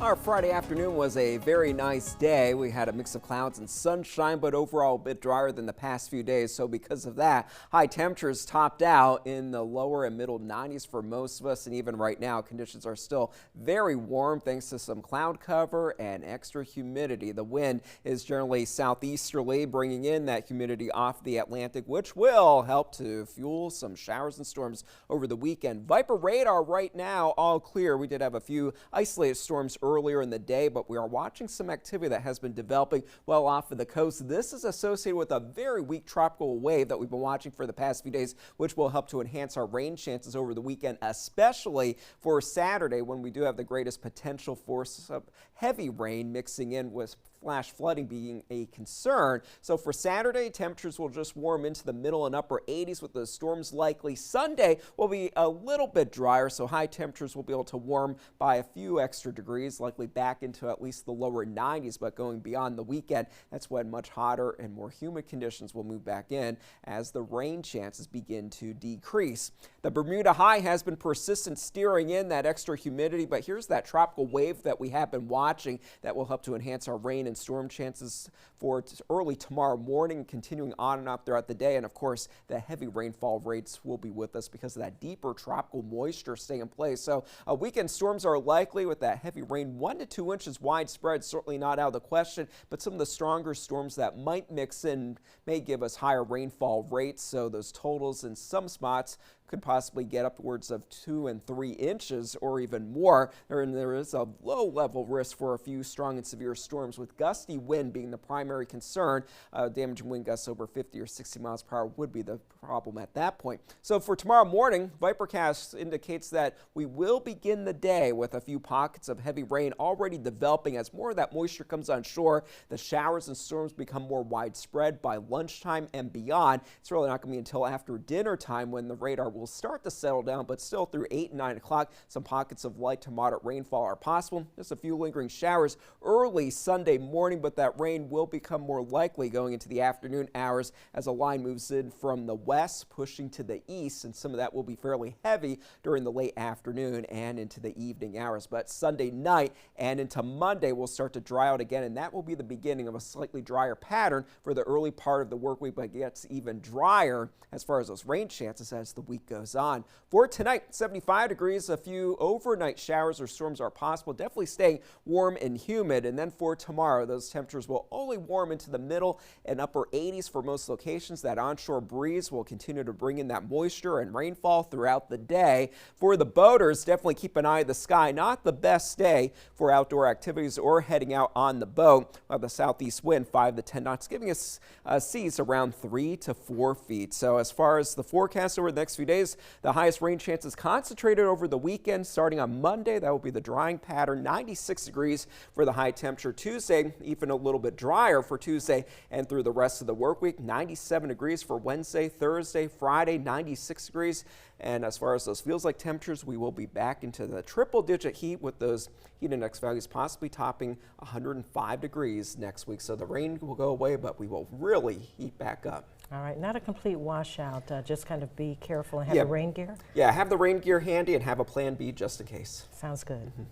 Our Friday afternoon was a very nice day. We had a mix of clouds and sunshine, but overall a bit drier than the past few days. So because of that, high temperatures topped out in the lower and middle 90s for most of us. And even right now, conditions are still very warm thanks to some cloud cover and extra humidity. The wind is generally southeasterly, bringing in that humidity off the Atlantic, which will help to fuel some showers and storms over the weekend. Viper radar right now all clear. We did have a few isolated storms earlier in the day, but we are watching some activity that has been developing well off of the coast. This is associated with a very weak tropical wave that we've been watching for the past few days, which will help to enhance our rain chances over the weekend, especially for Saturday when we do have the greatest potential for some heavy rain mixing in with flash flooding being a concern. So for Saturday, temperatures will just warm into the middle and upper 80s with the storms likely. Sunday will be a little bit drier, so high temperatures will be able to warm by a few extra degrees, likely back into at least the lower 90s, but going beyond the weekend, that's when much hotter and more humid conditions will move back in as the rain chances begin to decrease. The Bermuda high has been persistent, steering in that extra humidity, but here's that tropical wave that we have been watching that will help to enhance our rain and storm chances for early tomorrow morning, continuing on and up throughout the day. And of course, the heavy rainfall rates will be with us because of that deeper tropical moisture staying in place. So weekend storms are likely with that heavy rain, 1 to 2 inches widespread, certainly not out of the question, but some of the stronger storms that might mix in may give us higher rainfall rates. So those totals in some spots could possibly get upwards of 2 and 3 inches or even more. There is a low level risk for a few strong and severe storms, with gusty wind being the primary concern. Damaging wind gusts over 50 or 60 miles per hour would be the problem at that point. So for tomorrow morning, Vipercast indicates that we will begin the day with a few pockets of heavy rain already developing as more of that moisture comes on shore. The showers and storms become more widespread by lunchtime and beyond. It's really not going to be until after dinner time when the radar will start to settle down, but still through 8 and 9 o'clock, some pockets of light to moderate rainfall are possible. Just a few lingering showers early Sunday morning, but that rain will become more likely going into the afternoon hours as a line moves in from the west, pushing to the east, and some of that will be fairly heavy during the late afternoon and into the evening hours. But Sunday night and into Monday will start to dry out again, and that will be the beginning of a slightly drier pattern for the early part of the work week, but it gets even drier as far as those rain chances as the week goes on. For tonight, 75 degrees, a few overnight showers or storms are possible, definitely staying warm and humid. And then for tomorrow, those temperatures will only warm into the middle and upper 80s for most locations. That onshore breeze will continue to bring in that moisture and rainfall throughout the day. For the boaters, definitely keep an eye on the sky. Not the best day for outdoor activities or heading out on the boat. The southeast wind 5 to 10 knots, giving us seas around 3 to 4 feet. So as far as the forecast over the next few days, the highest rain chances concentrated over the weekend. Starting on Monday, that will be the drying pattern, 96 degrees for the high temperature. Tuesday, even a little bit drier for Tuesday and through the rest of the work week. 97 degrees for Wednesday, Thursday, Friday, 96 degrees. And as far as those feels like temperatures, we will be back into the triple-digit heat with those heat index values possibly topping 105 degrees next week. So the rain will go away, but we will really heat back up. All right, not a complete washout, just kind of be careful and have the rain gear? Yeah, have the rain gear handy and have a plan B just in case. Sounds good. Mm-hmm.